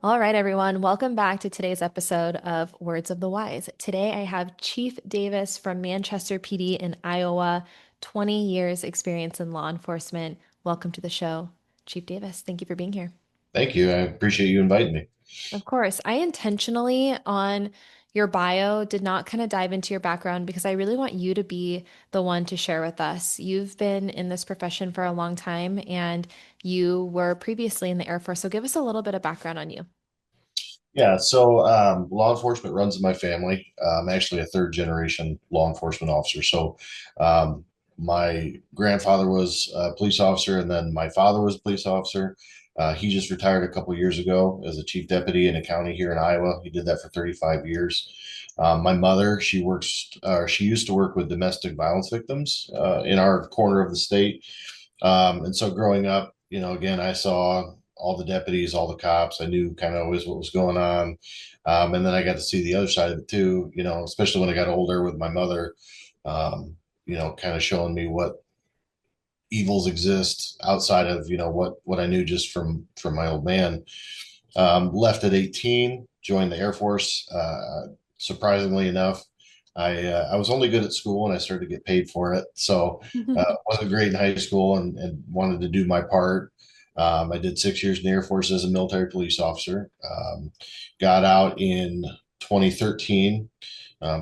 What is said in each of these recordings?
All right, everyone. Welcome back to today's episode of Words of the Wise. Today I have Chief Davis from Manchester PD in Iowa, 20 years experience in law enforcement. Welcome to the show, Chief Davis. Thank you for being here. Thank you. I appreciate you inviting me. Of course, I intentionally on your bio did not kind of dive into your background because I really want you to be the one to share with us. You've been in this profession for a long time and you were previously in the Air Force. So give us a little bit of background on you. Law enforcement runs in my family. I'm actually a third generation law enforcement officer. Um, my grandfather was a police officer, and then my father was a police officer. He just retired a couple years ago as a chief deputy in a county here in Iowa. He did that for 35 years. My mother, she used to work with domestic violence victims in our corner of the state. And so growing up, again, I saw all the deputies, all the cops. I knew kind of always what was going on. And then I got to see the other side of it too, especially when I got older with my mother, kind of showing me what evils exist outside of, what I knew just from my old man. Left at 18, joined the Air Force. Surprisingly enough, I was only good at school and I started to get paid for it. So wasn't great in high school and wanted to do my part. I did 6 years in the Air Force as a military police officer. Got out in 2013.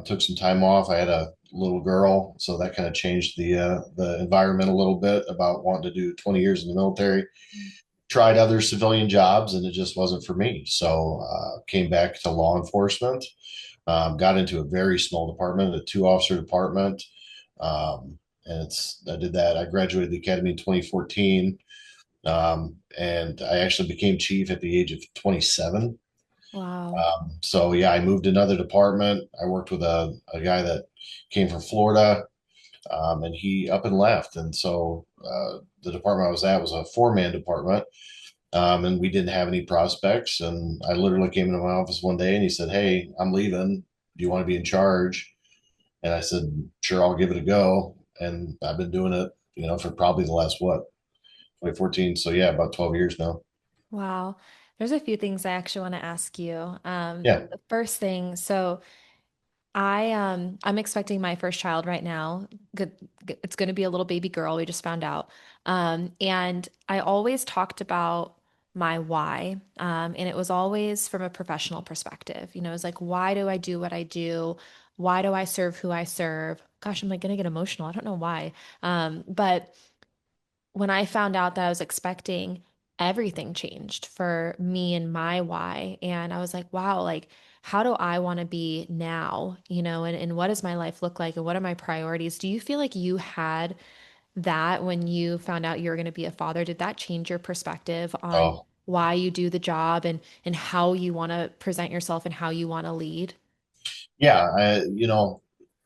Took some time off. I had a little girl, so that kind of changed the environment a little bit about wanting to do 20 years in the military. Tried other civilian jobs and it just wasn't for me. So came back to law enforcement. Got into a very small department, a two-officer department. I did that. I graduated the academy in 2014, and I actually became chief at the age of 27. Wow. So yeah, I moved to another department. I worked with a guy that came from Florida, and he up and left. And so the department I was at was a four-man department, and we didn't have any prospects. And I literally came into my office one day and he said, "Hey, I'm leaving. Do you want to be in charge?" And I said, "Sure, I'll give it a go." And I've been doing it, for probably the last, what, 2014. So yeah, about 12 years now. Wow. There's a few things I actually want to ask you. Yeah. The first thing, so I'm expecting my first child right now. Good, it's going to be a little baby girl. We just found out. And I always talked about my why. And it was always from a professional perspective. You know, it was like, why do I do what I do? Why do I serve who I serve? Gosh, I'm like going to get emotional. I don't know why. But when I found out that I was expecting, everything changed for me and my why. And I was like, wow, like, how do I want to be now? You know, and what does my life look like? And what are my priorities? Do you feel like you had that when you found out you were going to be a father? Did that change your perspective on Oh, why you do the job and how you want to present yourself and how you want to lead? yeah.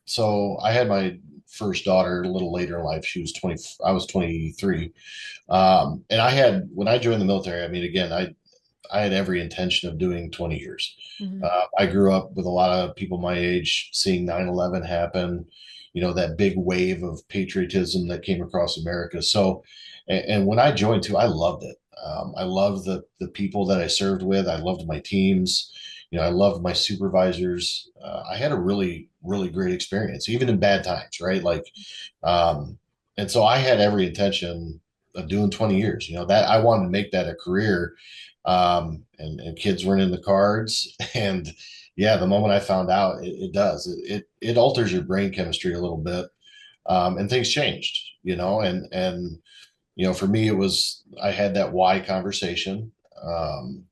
So I had my first daughter a little later in life. She was 20, I was 23. And when I joined the military, I mean, again, I had every intention of doing 20 years. Mhm. I grew up with a lot of people my age seeing 9/11 happen, that big wave of patriotism that came across America. So, and when I joined too, I loved it. I loved the people that I served with. I loved my teams. I loved my supervisors. I had a really, really great experience, even in bad times, right? Um, and so I had every intention of doing 20 years, that I wanted to make that a career. And kids weren't in the cards. And yeah, the moment I found out, it does. It alters your brain chemistry a little bit, and things changed. For me, it was I had that why conversation. Um,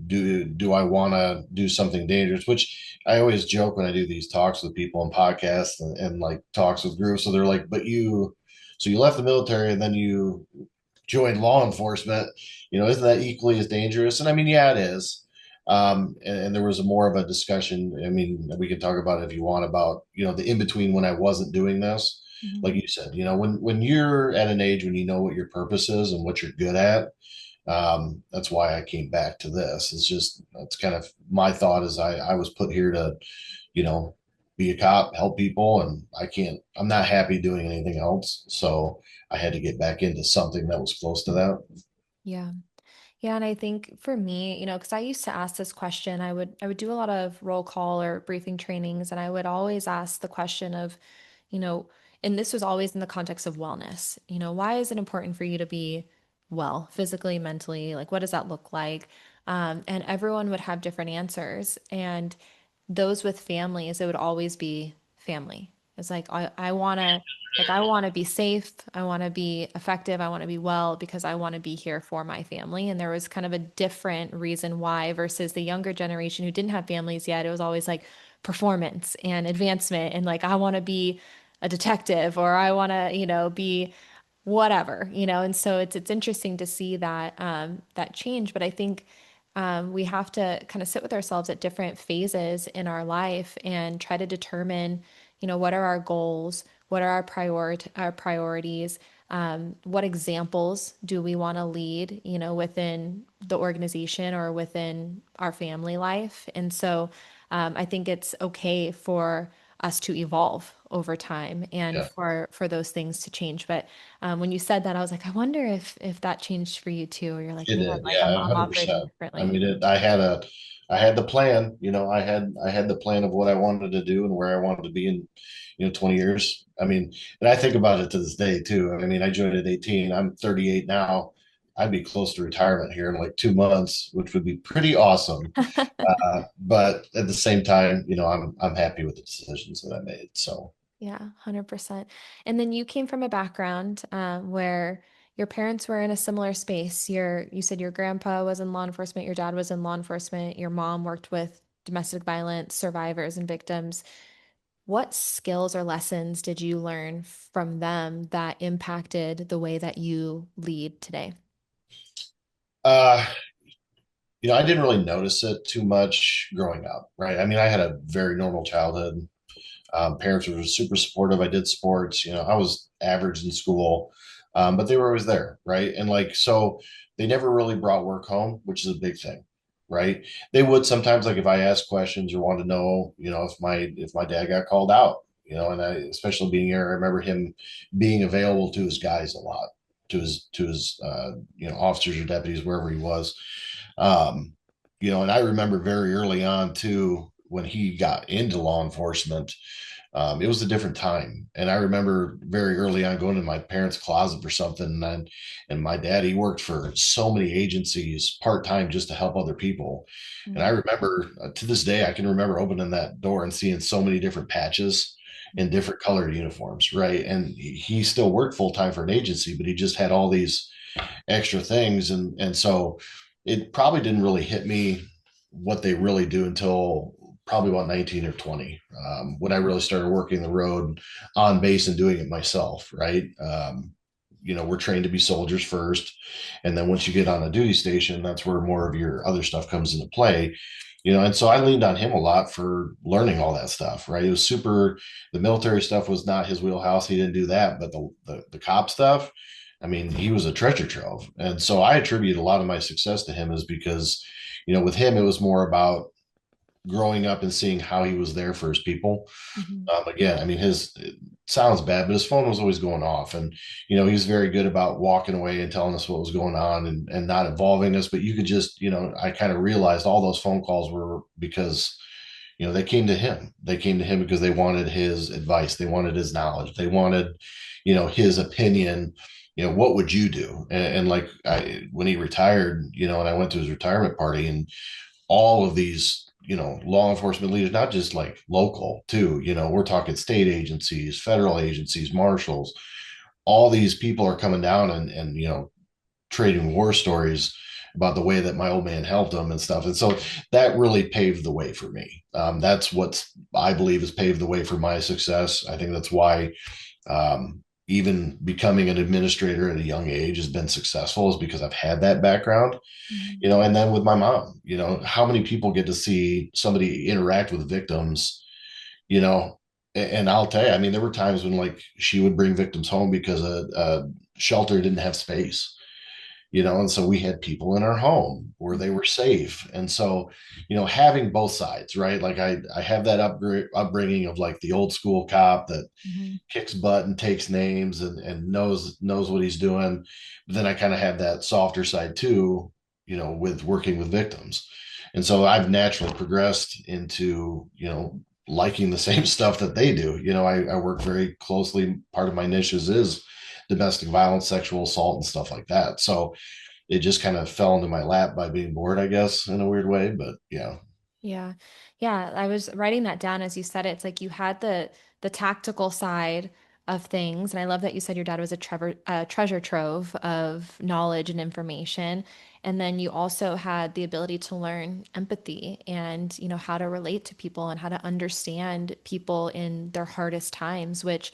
do I want to do something dangerous? Which I always joke when I do these talks with people and podcasts and like talks with groups. So they're like, so you left the military and then you joined law enforcement. Isn't that equally as dangerous? And I mean, yeah, it is. And there was more of a discussion. I mean, we can talk about it if you want about, the in between when I wasn't doing this. Mhm. Like you said, when you're at an age when you know what your purpose is and what you're good at, that's why I came back to this. That's kind of my thought is I was put here to, you know, be a cop, help people, and I'm not happy doing anything else. So I had to get back into something that was close to that. Yeah. Yeah, and I think for me, because I used to ask this question, I would do a lot of roll call or briefing trainings, and I would always ask the question of, you know, and this was always in the context of wellness. Why is it important for you to be well, physically, mentally? Like, what does that look like? And everyone would have different answers. And those with families, it would always be family. It's like I want to be safe, I want to be effective, I want to be well because I want to be here for my family. And there was kind of a different reason why versus the younger generation who didn't have families yet. It was always like performance and advancement and like I want to be a detective or I want to, be whatever, and so it's interesting to see that change. But I think we have to kind of sit with ourselves at different phases in our life and try to determine, what are our goals, what are our priorities, what examples do we want to lead, within the organization or within our family life. And so I think it's okay for us to evolve over time and Yeah. for those things to change. But when you said that, I was like, I wonder if that changed for you too, or you're like, It man, did, like I'm yeah, I'm operating 100%. I differently. mean, I had the plan. I had the plan of what I wanted to do and where I wanted to be in, 20 years. I mean, and I think about it to this day too. I mean, I joined at 18. I'm 38 now. I'd be close to retirement here in like 2 months, which would be pretty awesome. But at the same time, I'm happy with the decisions that I made. So. Yeah, 100%. And then you came from a background where your parents were in a similar space. You said your grandpa was in law enforcement, your dad was in law enforcement, your mom worked with domestic violence survivors and victims. What skills or lessons did you learn from them that impacted the way that you lead today? Uh, I didn't really notice it too much growing up, right? I mean, I had a very normal childhood. Parents were super supportive. I did sports. I was average in school, but they were always there, right? And like, so they never really brought work home, which is a big thing, right? They would sometimes, like, if I asked questions or wanted to know, if my dad got called out, and I, especially being here, I remember him being available to his guys a lot, to his officers or deputies wherever he was. Um, and I remember very early on too when he got into law enforcement. It was a different time, and I remember very early on going to my parents' closet for something, and my dad, he worked for so many agencies part time just to help other people. And I Mm, remember to this day, I can remember opening that door and seeing so many different patches in different colored uniforms, right? And he still worked full time for an agency, but he just had all these extra things, and so it probably didn't really hit me what they really do until probably about 19 or 20, when I really started working the road on base and doing it myself, right? We're trained to be soldiers first, and then once you get on a duty station, that's where more of your other stuff comes into play. And so I leaned on him a lot for learning all that stuff, right? It was super. The military stuff was not his wheelhouse. He didn't do that, but the cop stuff, I mean, he was a treasure trove. And so I attribute a lot of my success to him is because, with him, it was more about growing up and seeing how he was there for his people. mhm, Again, I mean, it sounds bad, but his phone was always going off. And, he was very good about walking away and telling us what was going on and not involving us. But you could just, I kind of realized all those phone calls were because, they came to him. They came to him because they wanted his advice. They wanted his knowledge. They wanted, his opinion. What would you do? And like when he retired, and I went to his retirement party, and all of these, law enforcement leaders, not just like local too, we're talking state agencies, federal agencies, marshals, all these people are coming down and trading war stories about the way that my old man helped them and stuff. And so that really paved the way for me. That's what I believe has paved the way for my success. I think that's why even becoming an administrator at a young age has been successful, is because I've had that background. mhm, And then with my mom, how many people get to see somebody interact with victims, you know, and I'll tell you, I mean, there were times when like she would bring victims home because a shelter didn't have space, and so we had people in our home where they were safe. And so, having both sides, right? Like I have that upbringing of like the old school cop that mhm, kicks butt and takes names and knows what he's doing. But then I kind of have that softer side too, with working with victims. And so I've naturally progressed into, liking the same stuff that they do. I work very closely. Part of my niches is domestic violence, sexual assault, and stuff like that. So it just kind of fell into my lap by being bored, I guess, in a weird way. But yeah. Yeah. Yeah, I was writing that down as you said it. It's like you had the tactical side of things, and I love that you said your dad was a treasure trove of knowledge and information. And then you also had the ability to learn empathy and, how to relate to people and how to understand people in their hardest times, which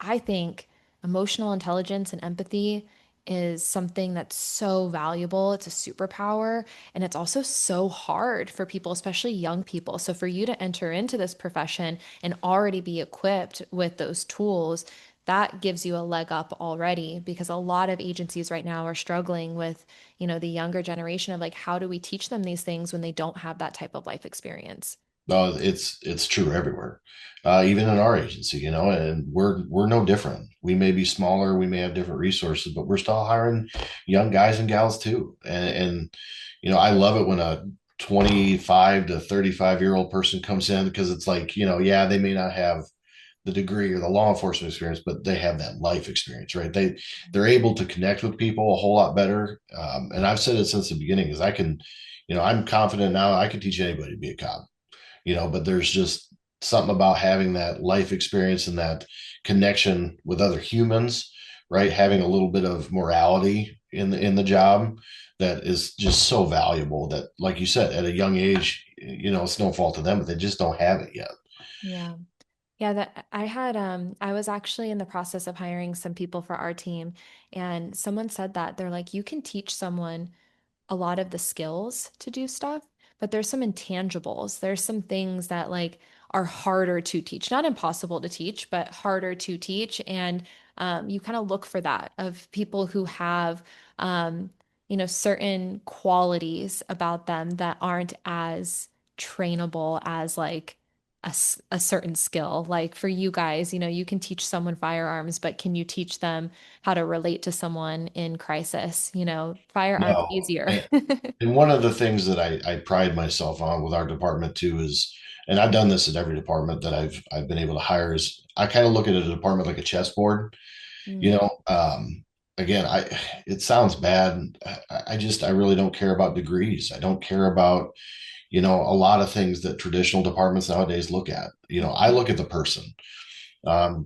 I think emotional intelligence and empathy is something that's so valuable. It's a superpower, and it's also so hard for people, especially young people. So, for you to enter into this profession and already be equipped with those tools, that gives you a leg up already because a lot of agencies right now are struggling with, the younger generation of like, how do we teach them these things when they don't have that type of life experience? No, it's true everywhere, even in our agency, and we're no different. We may be smaller, we may have different resources, but we're still hiring young guys and gals too. And I love it when a 25 to 35-year-old person comes in because it's like, yeah, they may not have the degree or the law enforcement experience, but they have that life experience, right? They're able to connect with people a whole lot better. And I've said it since the beginning, is I can, I'm confident now I can teach anybody to be a cop, but there's just something about having that life experience and that connection with other humans, right? Having a little bit of morality in the job that is just so valuable that, like you said, at a young age, it's no fault of them, but they just don't have it yet. Yeah. Yeah, that I was actually in the process of hiring some people for our team, and someone said that they're like, you can teach someone a lot of the skills to do stuff, but there's some intangibles. There's some things that like are harder to teach, not impossible to teach, but harder to teach. And you kind of look for that of people who have, um, certain qualities about them that aren't as trainable as like a certain skill. Like for you guys, you can teach someone firearms, but can you teach them how to relate to someone in crisis? Firearms No. easier. And one of the things that I pride myself on with our department too is, and I've done this at every department that I've been able to hire, is I kind of look at a department like a chessboard. You Mm, know, um, again, it sounds bad. I really don't care about degrees. I don't care about, a lot of things that traditional departments nowadays look at. I mhm, look at the person.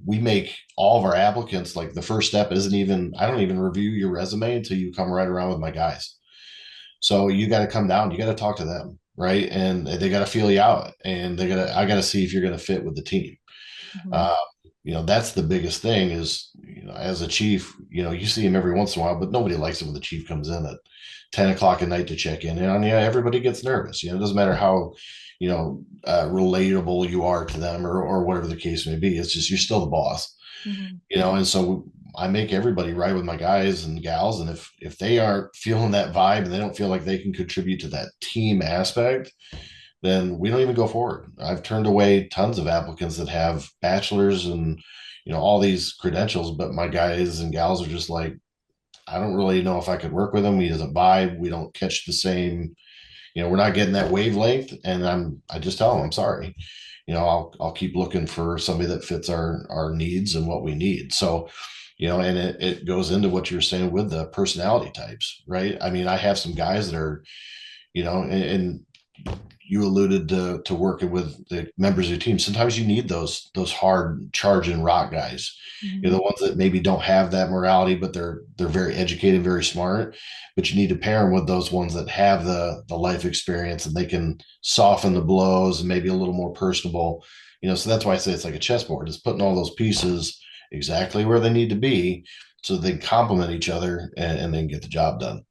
We make all of our applicants, like the first step isn't even, I don't even review your resume until you come right around with my guys. So you got to come down, you got to talk to them, right? And they got to feel you out, and I got to see if you're going to fit with the team. mhm, Uh, that's the biggest thing is, as a chief, you see him every once in a while, but nobody likes it when the chief comes in at 10 o'clock at night to check in. And yeah, everybody gets nervous. It doesn't matter how, relatable you are to them or whatever the case may be. It's just, you're still the boss, mhm. and so I make everybody ride with my guys and gals. And if they aren't feeling that vibe and they don't feel like they can contribute to that team aspect, then we don't even go forward. I've turned away tons of applicants that have bachelors and all these credentials, but my guys and gals are just like, I don't really know if I could work with him. He doesn't vibe. We don't catch the same, we're not getting that wavelength. And I just tell them, I'm sorry. I'll keep looking for somebody that fits our needs and what we need. So, and it goes into what you were saying with the personality types, right? I mean, I have some guys that are, and you alluded to working with the members of your team. Sometimes you need those hard charging rock guys. Mhm. The ones that maybe don't have that morality, but they're very educated, very smart. But you need to pair them with those ones that have the life experience, and they can soften the blows and maybe a little more personable. So that's why I say it's like a chessboard. It's putting all those pieces exactly where they need to be so they complement each other and then get the job done.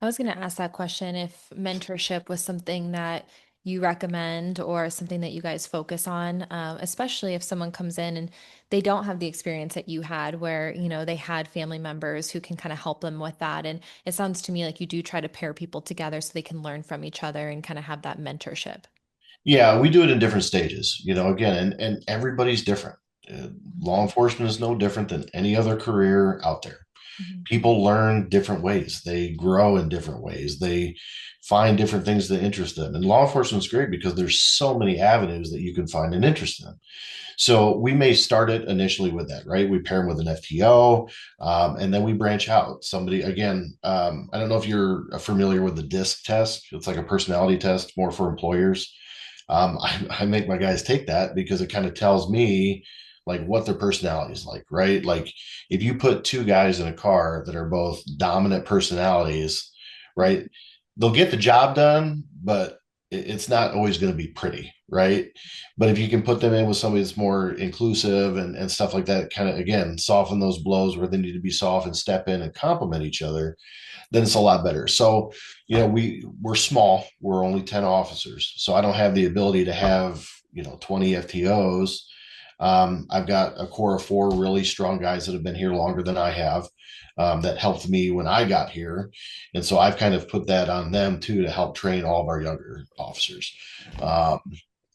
I was going to ask that question if mentorship was something that you recommend or something that you guys focus on, especially if someone comes in and they don't have the experience that you had, where, they had family members who can kind of help them with that. And it sounds to me like you do try to pair people together so they can learn from each other and kind of have that mentorship. Yeah, we do it in different stages, again, and everybody's different. Uh, Law enforcement is no different than any other career out there. Mhm. People learn different ways. They grow in different ways. They find different things that interest them. And law enforcement is great because there's so many avenues that you can find an interest in. So we may start it initially with that, right? We pair them with an FTO, and then we branch out. Somebody, again, I don't know if you're familiar with the DISC test. It's like a personality test more for employers. I make my guys take that because it kind of tells me like what their personality is like, right? Like if you put two guys in a car that are both dominant personalities, right? They'll get the job done, but it's not always going to be pretty, right? But if you can put them in with somebody that's more inclusive and stuff like that, kind of again, soften those blows where they need to be soft and step in and complement each other, then it's a lot better. So, we're small. We're only 10 officers. So I don't have the ability to have, 20 FTOs. I've got a core of four really strong guys that have been here longer than I have. That helped me when I got here. And so I've kind of put that on them too to help train all of our younger officers. Um,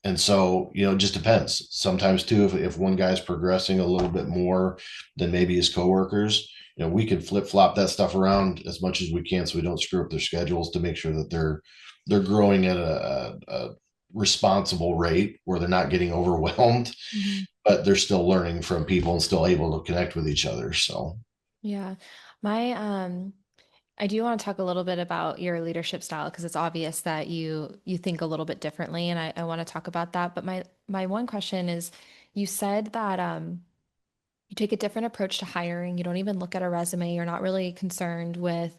and so, it just depends. Sometimes too, if one guy's progressing a little bit more than maybe his coworkers, we can flip flop that stuff around as much as we can so we don't screw up their schedules to make sure that they're growing at a responsible rate where they're not getting overwhelmed, Mhm. but they're still learning from people and still able to connect with each other. So Yeah. My I do want to talk a little bit about your leadership style because it's obvious that you think a little bit differently, and I want to talk about that. But my one question is, you said that you take a different approach to hiring. You don't even look at a resume. You're not really concerned with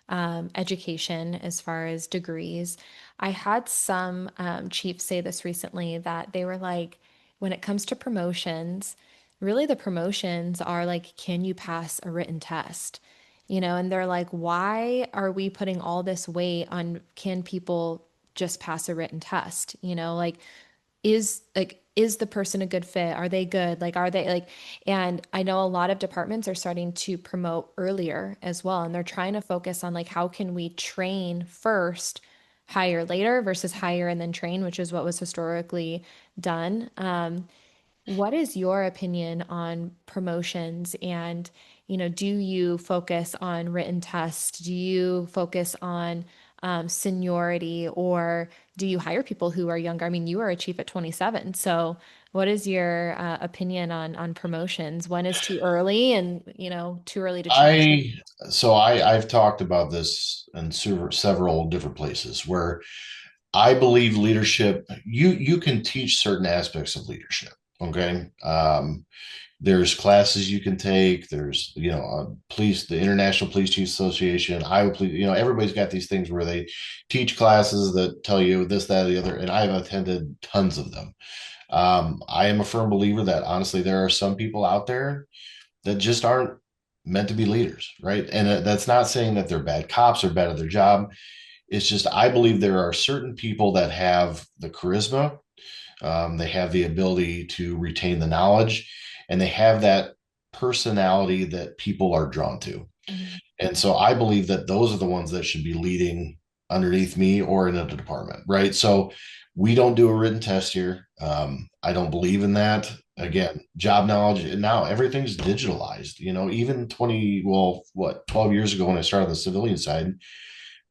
education as far as degrees. I had some chiefs say this recently that they were like, when it comes to promotions, really the promotions are like, can you pass a written test? And they're like, why are we putting all this weight on can people just pass a written test? Is the person a good fit? Are they good? Like, are they like, and I know a lot of departments are starting to promote earlier as well. And they're trying to focus on like, how can we train first, hire later versus hire and then train, which is what was historically done. What is your opinion on promotions and, do you focus on written tests? Do you focus on seniority or do you hire people who are younger? I mean, you are a chief at 27. So what is your opinion on promotions? When is too early and, too early to change? I I've talked about this in several different places where I believe leadership, you can teach certain aspects of leadership. Okay. There's classes you can take. There's, police, the International Police Chiefs Association, Iowa Police, everybody's got these things where they teach classes that tell you this, that, or the other. And I've attended tons of them. I am a firm believer that honestly, there are some people out there that just aren't meant to be leaders, right? And that's not saying that they're bad cops or bad at their job. It's just, I believe there are certain people that have the charisma, they have the ability to retain the knowledge, and they have that personality that people are drawn to. Mhm. And so I believe that those are the ones that should be leading underneath me or in a department, right? So we don't do a written test here. I don't believe in that. Again, job knowledge, and now everything's digitalized. Even 20, well, what, 12 years ago when I started on the civilian side,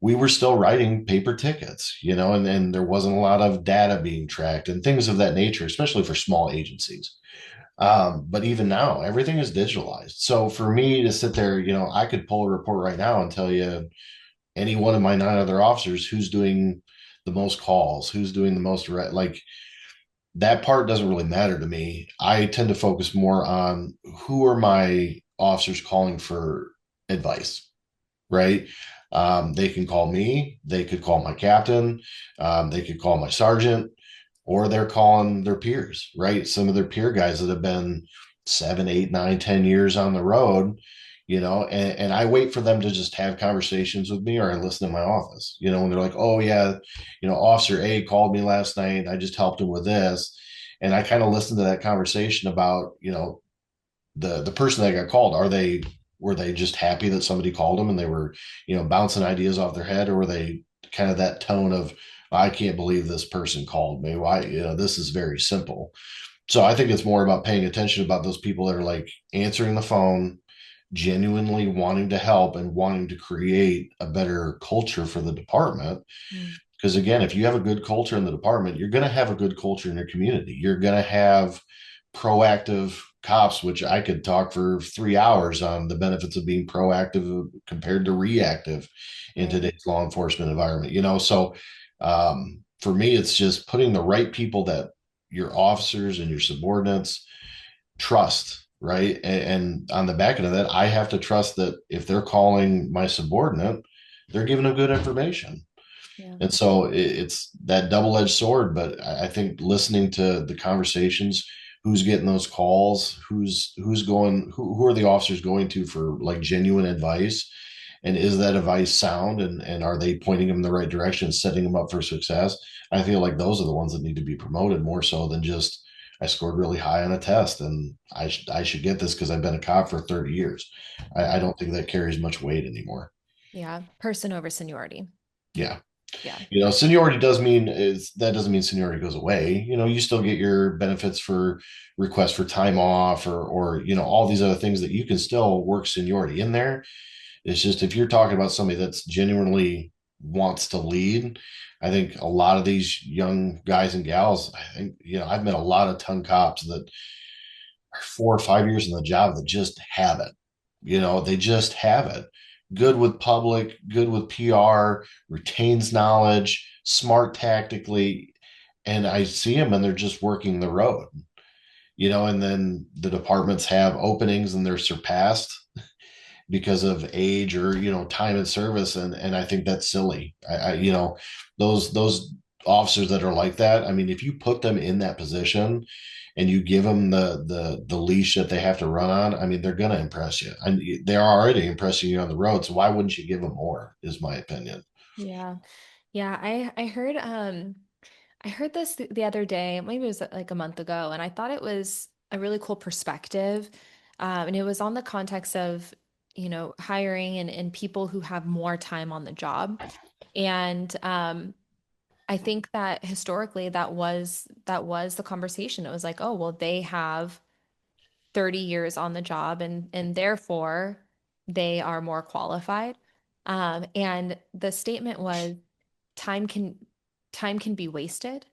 we were still writing paper tickets, and there wasn't a lot of data being tracked and things of that nature, especially for small agencies. But even now, everything is digitalized. So for me to sit there, I could pull a report right now and tell you any one of my nine other officers who's doing the most calls, who's doing the most like that part doesn't really matter to me. I tend to focus more on who are my officers calling for advice, right? They can call me, they could call my captain, they could call my sergeant, or they're calling their peers, right? Some of their peer guys that have been 7, 8, 9, 10 years on the road, and I wait for them to just have conversations with me or I listen in my office, when they're like, oh, yeah, Officer A called me last night. I just helped him with this. And I kind of listen to that conversation about, the person that got called. Were they just happy that somebody called them and they were, bouncing ideas off their head, or were they kind of that tone of, I can't believe this person called me. Why, this is very simple. So I think it's more about paying attention about those people that are like answering the phone, genuinely wanting to help and wanting to create a better culture for the department. Mm. Because again, if you have a good culture in the department, you're going to have a good culture in your community. You're going to have proactive cops, which I could talk for 3 hours on the benefits of being proactive compared to reactive in Right. today's law enforcement environment. So for me, it's just putting the right people that your officers and your subordinates trust, right? And on the back end of that, I have to trust that if they're calling my subordinate, they're giving them good information. Yeah. And so it's that double-edged sword. But I think listening to the conversations, who's getting those calls, who's going, who are the officers going to for like genuine advice, and is that advice sound, and are they pointing them in the right direction, setting them up for success? I feel like those are the ones that need to be promoted more so than just I scored really high on a test and I should get this because I've been a cop for 30 years. I Right. don't think that carries much weight anymore. Yeah. Person over seniority. Yeah. Yeah. Seniority doesn't mean seniority goes away. You still get your benefits for requests for time off or all these other things that you can still work seniority in there. It's just if you're talking about somebody that's genuinely wants to lead, I think a lot of these young guys and gals, I think, I've met a lot of ton cops that are 4 or 5 years in the job that just have it. They just have it. Good with public, good with PR, retains knowledge, smart tactically. And I see them and they're just working the road, and then the departments have openings and they're surpassed because of age or time in service, and I think that's silly. Those officers that are like that, I mean, if you put them in that position and you give them the leash that they have to run on, I mean, they're going to impress you, and they're already impressing you on the road, so why wouldn't you give them more, is my opinion. Yeah. Yeah. I heard this the other day, maybe it was like a month ago, and I thought it was a really cool perspective. And it was on the context of, hiring and people who have more time on the job. And I think that historically that was the conversation. It was like, oh, well, they have 30 years on the job and therefore they are more qualified. And the statement was time can time can be wasted.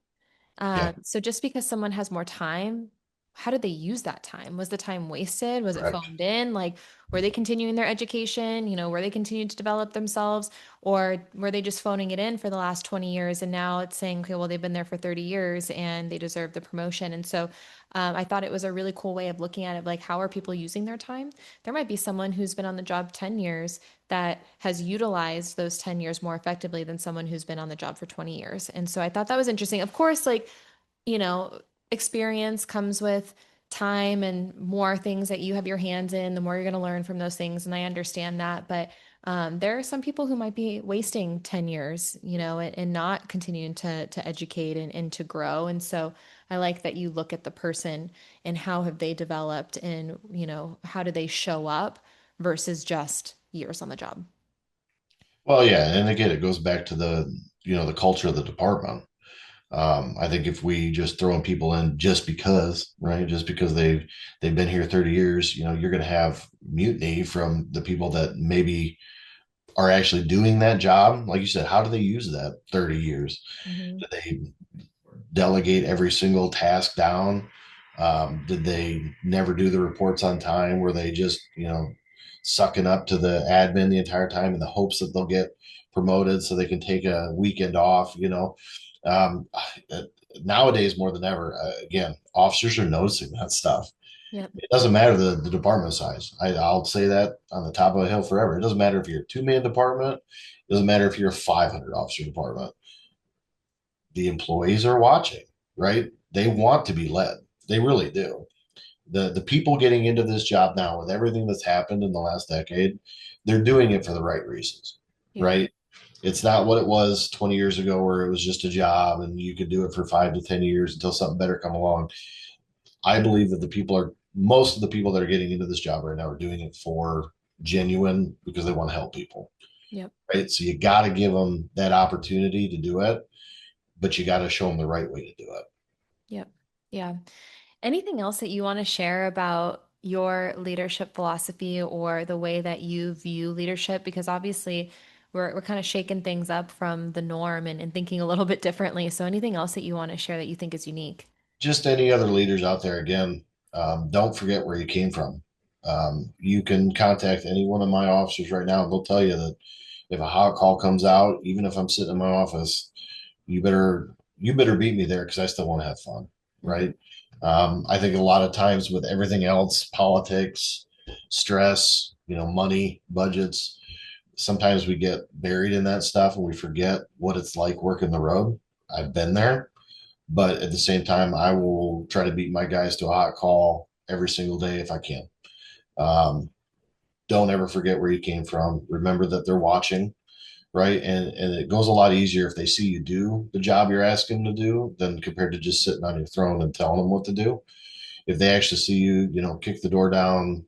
Yeah, So just because someone has more time, how did they use that time? Was the time wasted? Was it correct. phoned in? Like, were they continuing their education? Were they continuing to develop themselves? Or were they just phoning it in for the last 20 years? And now it's saying, okay, well, they've been there for 30 years and they deserve the promotion. And so I thought it was a really cool way of looking at it. Like, how are people using their time? There might be someone who's been on the job 10 years that has utilized those 10 years more effectively than someone who's been on the job for 20 years. And so I thought that was interesting. Of course, like, you know, experience comes with time and more things that you have your hands in, the more you're going to learn from those things. And I understand that. But there are some people who might be wasting 10 years, and not continuing to educate and to grow. And so I like that you look at the person and how have they developed and, how do they show up versus just years on the job. Well, yeah, and again, it goes back to the culture of the department. I think if we just throwing people in just because, right, just because they've been here 30 years, you're going to have mutiny from the people that maybe are actually doing that job. Like you said, how do they use that 30 years? Hmm. Do they delegate every single task down? Did they never do the reports on time? Were they just, sucking up to the admin the entire time in the hopes that they'll get promoted so they can take a weekend off? Um, uh, Nowadays more than ever, again, officers are noticing that stuff. Yep. It doesn't matter the department size. I'll say that on the top of a hill forever. It doesn't matter if you're a 2-man department. It doesn't matter if you're a 500 officer department. The employees are watching, right? They want to be led. They really do. The people getting into this job now with everything that's happened in the last decade, they're doing it for the right reasons, Yeah. right? It's not what it was 20 years ago where it was just a job and you could do it for 5 to 10 years until something better come along. I believe that most of the people that are getting into this job right now are doing it for genuine because they want to help people, Yep. right? So you got to give them that opportunity to do it, but you got to show them the right way to do it. Yep. Yeah. Anything else that you want to share about your leadership philosophy or the way that you view leadership? Because obviously we're kind of shaking things up from the norm and thinking a little bit differently. So anything else that you want to share that you think is unique? Just any other leaders out there, again, don't forget where you came from. You can contact any one of my officers right now, and they'll tell you that if a hot call comes out, even if I'm sitting in my office, you better beat me there because I still want to have fun, Mhm. right? I think a lot of times with everything else, politics, stress, money, budgets, sometimes we get buried in that stuff and we forget what it's like working the road. I've been there, but at the same time, I will try to beat my guys to a hot call every single day if I can. Um, don't ever forget where you came from. Remember that they're watching, right? And it goes a lot easier if they see you do the job you're asking them to do than compared to just sitting on your throne and telling them what to do. If they actually see you, kick the door down,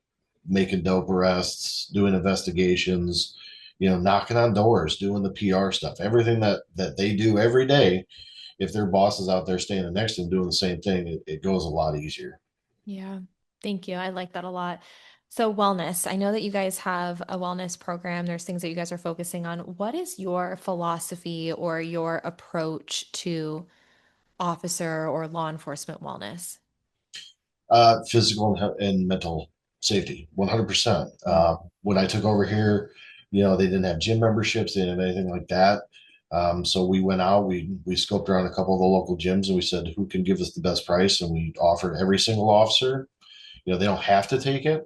making dope arrests, doing investigations, knocking on doors, doing the PR stuff, everything that they do every day. If their boss is out there standing next to them doing the same thing, it goes a lot easier. Yeah. Thank you. I like that a lot. So, wellness. I know that you guys have a wellness program. There's things that you guys are focusing on. What is your philosophy or your approach to officer or law enforcement wellness? Physical and mental safety, 100%. Mm, When I took over here, they didn't have gym memberships, they didn't have anything like that. So we went out, we scoped around a couple of the local gyms, and we said, who can give us the best price? And we offered every single officer, they don't have to take it,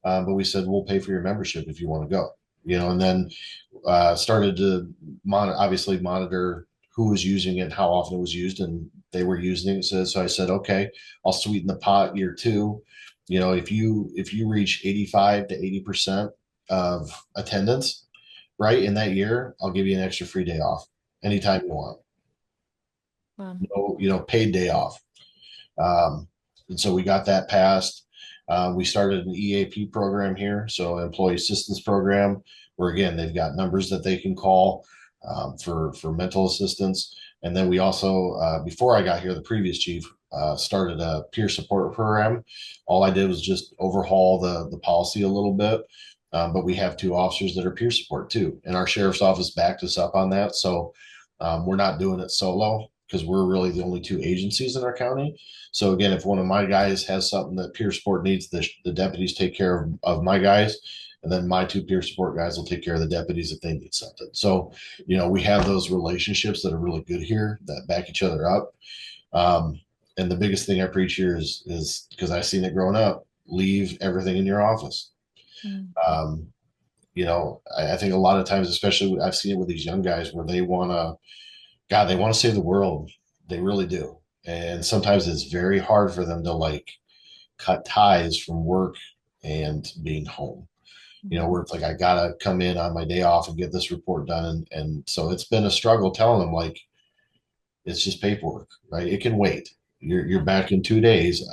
but we said, we'll pay for your membership if you want to go. And then started to obviously monitor who was using it, how often it was used, and they were using it. So I said, okay, I'll sweeten the pot year two. If you reach 85 to 80% of attendance, right, in that year, I'll give you an extra free day off anytime you want. well, No, paid day off. And so we got that passed. We started an EAP program here, so employee assistance program, where again they've got numbers that they can call for mental assistance. And then we also, before I got here, the previous chief started a peer support program. All I did was just overhaul the policy a little bit. But we have two officers that are peer support too, and our sheriff's office backed us up on that. So we're not doing it solo because we're really the only two agencies in our county. So again, if one of my guys has something that peer support needs, the deputies take care of my guys, and then my two peer support guys will take care of the deputies if they need something. So, we have those relationships that are really good here that back each other up. Um, and the biggest thing I preach here is because I've seen it growing up, leave everything in your office. mm, Um, I think a lot of times, especially I've seen it with these young guys where they want to save the world. They really do. And sometimes it's very hard for them to like cut ties from work and being home, mhm, where it's like, I gotta come in on my day off and get this report done. And so it's been a struggle telling them like, it's just paperwork, right? It can wait. You're yeah, back in 2 days.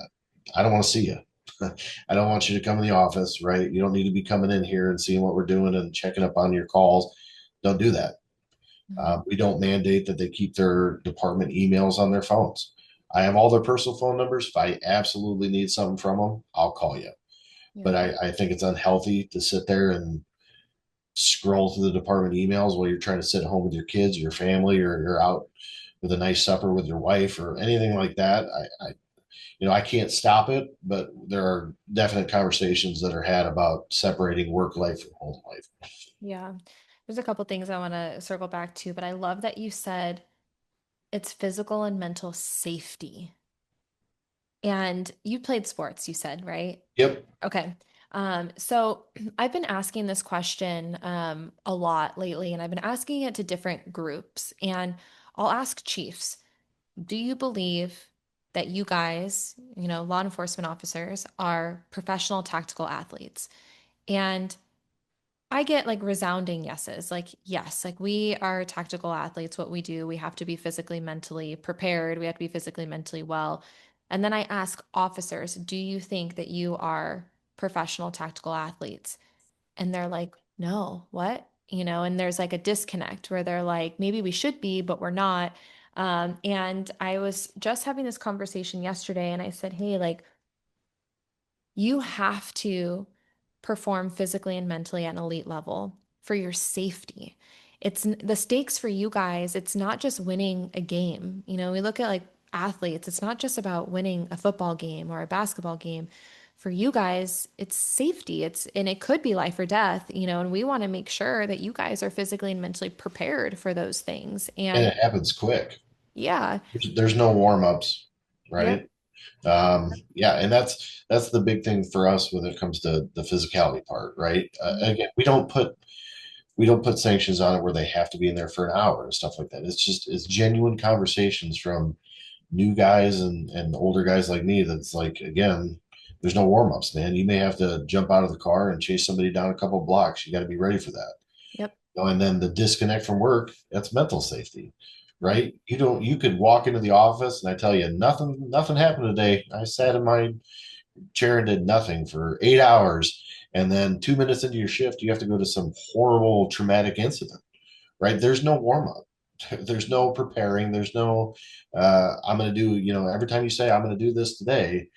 I don't want to see you. I don't want you to come in the office, right? You don't need to be coming in here and seeing what we're doing and checking up on your calls. Don't do that. mhm, We don't mandate that they keep their department emails on their phones. I have all their personal phone numbers. If I absolutely need something from them, I'll call you. But yeah, I think it's unhealthy to sit there and scroll through the department emails while you're trying to sit at home with your kids, your family, or you're out with a nice supper with your wife or anything like that. I can't stop it, but there are definite conversations that are had about separating work life from home life. yeah. There's a couple things I want to circle back to, but I love that you said it's physical and mental safety. And you played sports, you said, right? Yep. Okay. So I've been asking this question a lot lately, and I've been asking it to different groups. And I'll ask chiefs, do you believe that you guys, law enforcement officers, are professional tactical athletes? And I get like resounding yeses. Like, yes, like we are tactical athletes. What we do, we have to be physically, mentally prepared. We have to be physically, mentally well. And then I ask officers, do you think that you are professional tactical athletes? And they're like, no, what? And there's like a disconnect where they're like, maybe we should be, but we're not. And I was just having this conversation yesterday and I said, hey, like, You have to perform physically and mentally at an elite level for your safety. The stakes for you guys, it's not just winning a game. We look at like athletes, it's not just about winning a football game or a basketball game. For you guys, it's safety. And it could be life or death, and we want to make sure that you guys are physically and mentally prepared for those things. And And it happens quick. yeah, There's no warm ups, yep. right? Yeah, and that's the big thing for us when it comes to the physicality part, right? Mhm. Again, we don't put sanctions on it where they have to be in there for an hour and stuff like that. It's genuine conversations from new guys and older guys like me. That's like, again, there's no warm ups, man. You may have to jump out of the car and chase somebody down a couple of blocks. You got to be ready for that. Yep. And then the disconnect from work, that's mental safety, right? You could walk into the office and I tell you nothing happened today. I sat in my chair and did nothing for 8 hours, and then 2 minutes into your shift you have to go to some horrible traumatic incident, right? There's no warm up. There's no preparing. There's no I'm going to do, every time you say I'm going to do this today,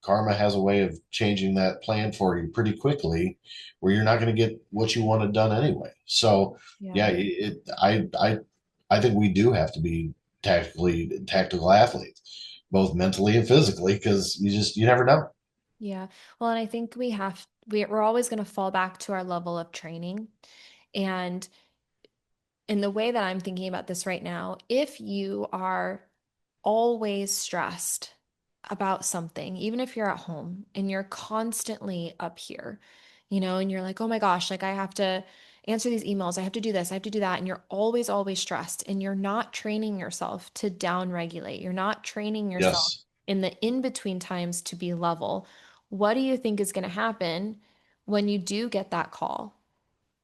karma has a way of changing that plan for you pretty quickly where you're not going to get what you wanted done anyway. So Yeah. yeah, I think we do have to be tactical athletes, both mentally and physically, because you never know. Yeah. Well, and I think we're always going to fall back to our level of training. And in the way that I'm thinking about this right now, if you are always stressed about something, even if you're at home and you're constantly up here, and you're like, oh my gosh, like I have to answer these emails, I have to do this, I have to do that. And you're always, always stressed and you're not training yourself to down regulate. You're not training yourself Yes. in the in between times to be level. What do you think is going to happen when you do get that call?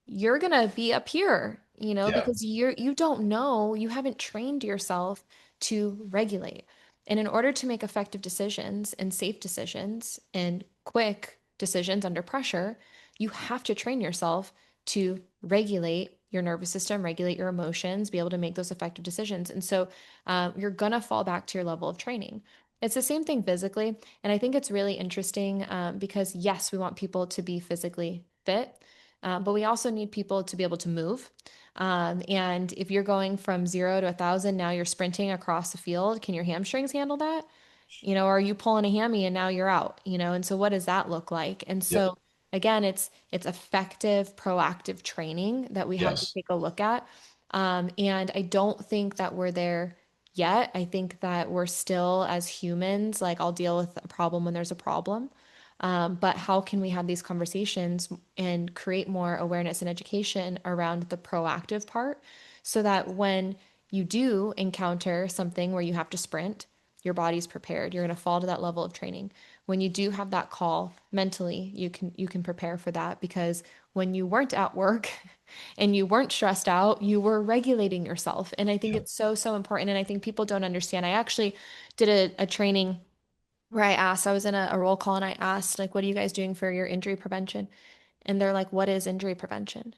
You're gonna be up here, Yeah. because you don't know, you haven't trained yourself to regulate. And in order to make effective decisions and safe decisions and quick decisions under pressure, you have to train yourself to regulate your nervous system, regulate your emotions, be able to make those effective decisions. And so you're gonna fall back to your level of training. It's the same thing physically. And I think it's really interesting because, yes, we want people to be physically fit. But we also need people to be able to move. And if you're going from 0 to 1,000, now you're sprinting across the field. Can your hamstrings handle that? Or are you pulling a hammy and now you're out? And so what does that look like? And Yep. so again, it's effective, proactive training that we have to Yes. take a look at. And I don't think that we're there yet. I think that we're still, as humans, like I'll deal with a problem when there's a problem. But how can we have these conversations and create more awareness and education around the proactive part so that when you do encounter something where you have to sprint, your body's prepared. You're going to fall to that level of training. When you do have that call mentally, you can prepare for that because when you weren't at work and you weren't stressed out, you were regulating yourself. And I think Yeah. it's so, so important. And I think people don't understand. I actually did a training where I was in a roll call and I asked, like, what are you guys doing for your injury prevention? And they're like, what is injury prevention?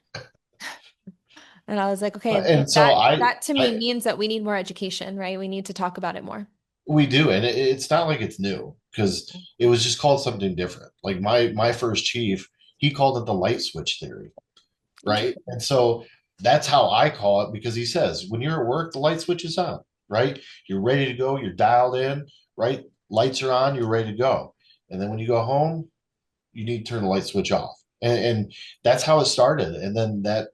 And I was like, okay, And so that to me I means that we need more education, right? We need to talk about it more. we do, and it's not like it's new because it was just called something different. Like my first chief, he called it the light switch theory, right? Interesting. And so that's how I call it because he says when you're at work, the light switch is on, right? You're ready to go, you're dialed in, right? Lights are on, you're ready to go. And then when you go home, you need to turn the light switch off. And that's how it started. And then that,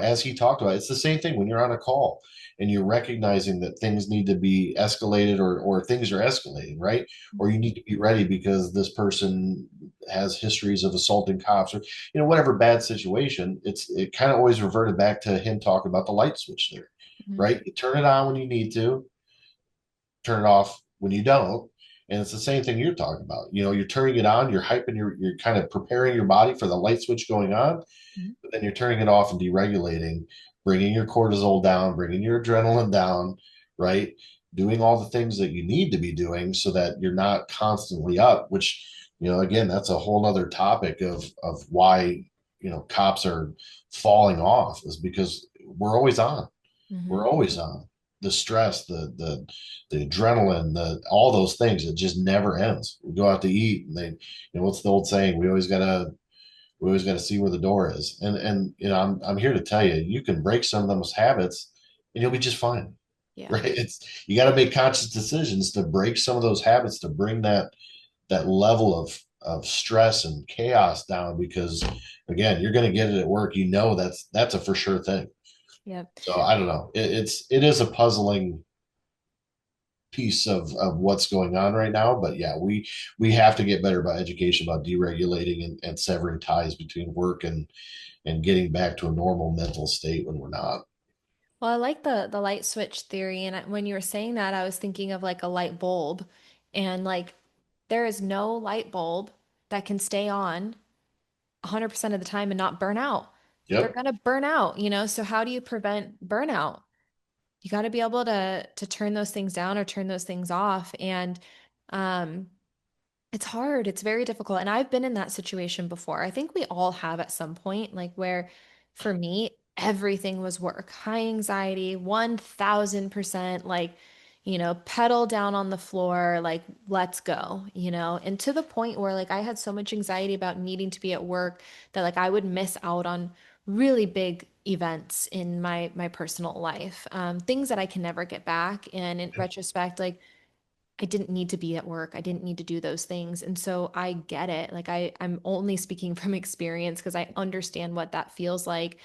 as he talked about, it's the same thing when you're on a call and you're recognizing that things need to be escalated or things are escalating, right? Or you need to be ready because this person has histories of assaulting cops or, whatever bad situation. It kind of always reverted back to him talking about the light switch there, Mhm. right? You turn it on when you need to, turn it off when you don't. And it's the same thing you're talking about. You're turning it on, you're hyping, you're kind of preparing your body for the light switch going on, Mhm. but then you're turning it off and deregulating, bringing your cortisol down, bringing your adrenaline down, right? Doing all the things that you need to be doing so that you're not constantly up, which, again, that's a whole other topic of why, cops are falling off is because we're always on. Mhm. We're always on. the stress, the adrenaline, the all those things, it just never ends. We go out to eat, and what's the old saying? We always gotta see where the door is. And I'm here to tell you, you can break some of those habits, and you'll be just fine. Yeah. Right? It's you got to make conscious decisions to break some of those habits to bring that level of stress and chaos down, because again, you're going to get it at work. That's a for sure thing. Yep. So I don't know. It is a puzzling piece of what's going on right now. But yeah, we have to get better about education, about deregulating and severing ties between work and getting back to a normal mental state when we're not. Well, I like the light switch theory, and when you were saying that, I was thinking of like a light bulb, and like there is no light bulb that can stay on 100% of the time and not burn out. They're Yep. gonna burn out, so how do you prevent burnout? You got to be able to turn those things down or turn those things off, and um it's hard. It's very difficult. And I've been in that situation before. I think we all have at some point, like where for me, everything was work, high anxiety, 1000%, like, pedal down on the floor, like, let's go, and to the point where like I had so much anxiety about needing to be at work that like I would miss out on really big events in my personal life, things that I can never get back. And in retrospect, like, I didn't need to be at work. I didn't need to do those things. And so I get it. Like I'm only speaking from experience because I understand what that feels like.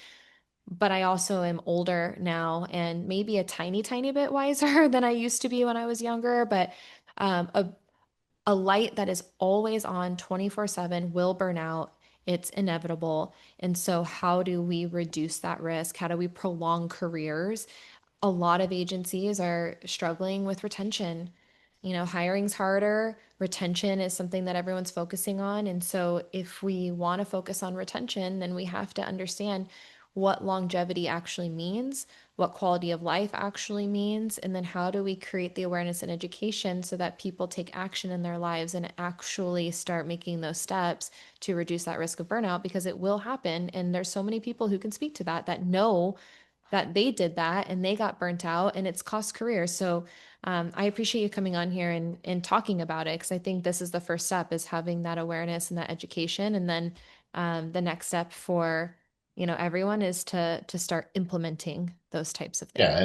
But I also am older now and maybe a tiny, tiny bit wiser than I used to be when I was younger. But a light that is always on 24/7 will burn out. It's inevitable. And so, how do we reduce that risk? How do we prolong careers? A lot of agencies are struggling with retention. Hiring's harder. Retention is something that everyone's focusing on. And so, if we want to focus on retention, then we have to understand what longevity actually means, what quality of life actually means, and then how do we create the awareness and education so that people take action in their lives and actually start making those steps to reduce that risk of burnout because it will happen. And there's so many people who can speak to that know that they did that and they got burnt out and it's cost careers. So I appreciate you coming on here and talking about it because I think this is the first step is having that awareness and that education. And then the next step for, everyone is to start implementing those types of things. Yeah,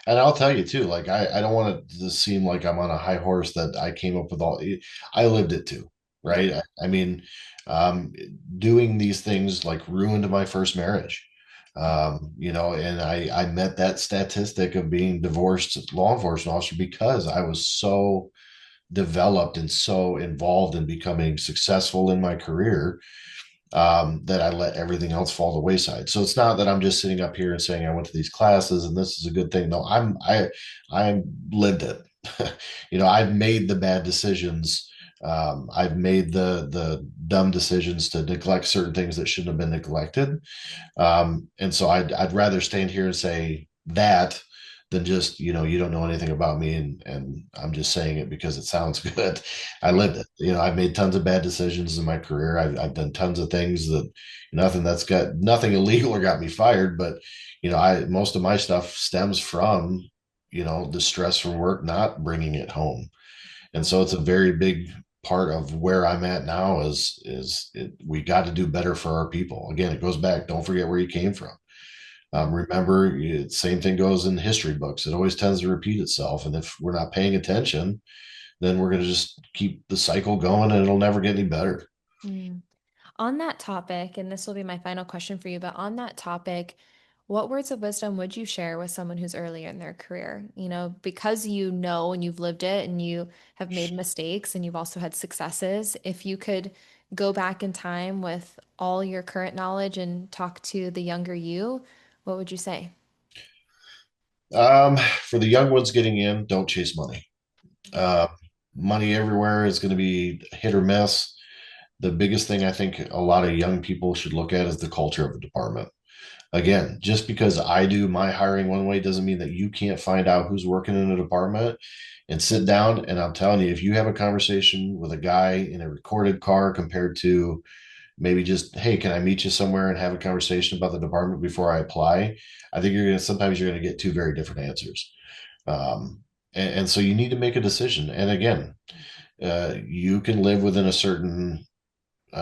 and I'll tell you too, like I don't want it to seem like I'm on a high horse that I came up with all. I lived it too, Yeah. right? I mean, um, doing these things like ruined my first marriage. And I met that statistic of being divorced law enforcement officer because I was so developed and so involved in becoming successful in my career, that I let everything else fall to the wayside. So it's not that I'm just sitting up here and saying I went to these classes and this is a good thing. No, I lived it. I've made the bad decisions. I've made the dumb decisions to neglect certain things that shouldn't have been neglected. And so I'd rather stand here and say that than just, you don't know anything about me, and I'm just saying it because it sounds good. I Right. lived it. I've made tons of bad decisions in my career. I've done tons of things that nothing illegal or got me fired, but I most of my stuff stems from, the stress from work, not bringing it home. And Yeah. so it's a very big part of where I'm at now we got to do better for our people. Again, it goes back. Don't forget where you came from. Yeah. Remember, same thing goes in history books. It always tends to repeat itself. And if we're not paying attention, then we're going to just keep the cycle going and it'll never get any better. Mm. On that topic, and this will be my final question for you, but on that topic, what words of wisdom would you share with someone who's early in their career? Because you know and you've lived it and you have made mistakes and you've also had successes. If you could go back in time with all your current knowledge and talk to the younger you, what would you say? For the young ones getting in, don't chase money. Yeah. Uh, Money everywhere is going to be hit or miss. The biggest thing I think a lot of young people should look at is the culture of the department. Again, just because I do my hiring one way doesn't mean that you can't find out who's working in a department and sit down. And I'm telling you, if you have a conversation with a guy in a recorded car compared to maybe just, hey, can I meet you somewhere and have a conversation about the department before I apply? I think sometimes you're going to get two very different answers. Um, and so you need to make a decision. And again, you can live within a certain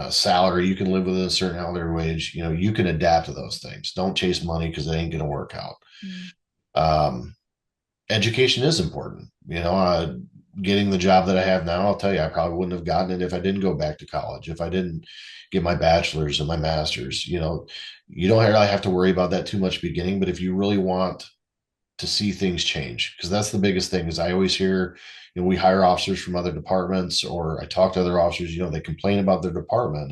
salary, you can live within a certain hourly wage. You know, you can adapt to those things. Don't chase money because it ain't going to work out. Mm, Um, Education is important. Getting the job that I have now, I'll tell you, I probably wouldn't have gotten it if I didn't go back to college, if I didn't get my bachelor's and my master's. You don't really have to worry about that too much beginning, but if you really want to see things change, because that's the biggest thing is I always hear, we hire officers from other departments, or I talk to other officers, they complain about their department,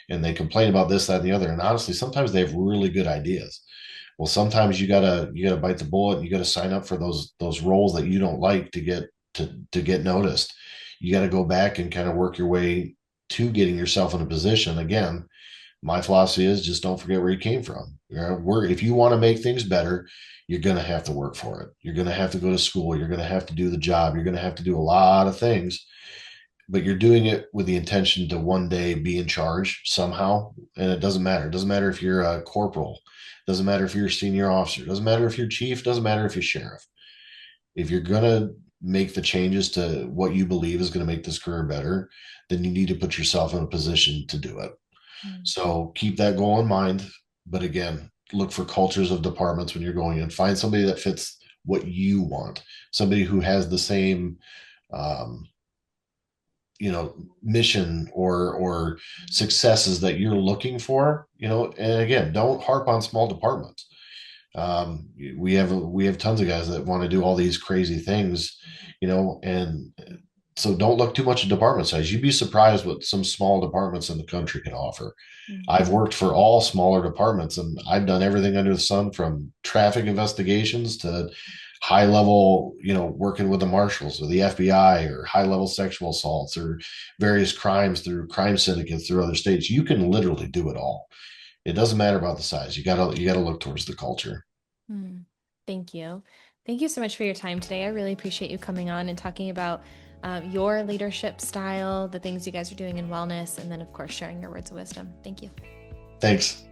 and they complain about this, that, and the other. And honestly, sometimes they have really good ideas. Well, sometimes you gotta bite the bullet, and you gotta sign up for those roles that you don't like to get noticed. You got to go back and kind of work your way to getting yourself in a position. Again, my philosophy is just don't forget where you came from. If you want to make things better, you're going to have to work for it. You're going to have to go to school. You're going to have to do the job. You're going to have to do a lot of things, but you're doing it with the intention to one day be in charge somehow. And it doesn't matter. It doesn't matter if you're a corporal. It doesn't matter if you're a senior officer. It doesn't matter if you're chief. It doesn't matter if you're sheriff. If you're going to make the changes to what you believe is going to make this career better, then you need to put yourself in a position to do it. mm, So keep that goal in mind. But again, look for cultures of departments when you're going in. Find somebody that fits what you want, somebody who has the same, um, mission or successes that you're looking for. And again, don't harp on small departments. We have tons of guys that want to do all these crazy things, and so don't look too much at department size. You'd be surprised what some small departments in the country can offer. mm, I've worked for all smaller departments, and I've done everything under the sun, from traffic investigations to high level, working with the marshals or the FBI, or high level sexual assaults or various crimes through crime syndicates through other states. You can literally do it all. It doesn't matter about the size. You gotta look towards the culture. mm. Thank you. Thank you so much for your time today. I really appreciate you coming on and talking about your leadership style, the things you guys are doing in wellness, and then, of course, sharing your words of wisdom. Thank you. Thanks.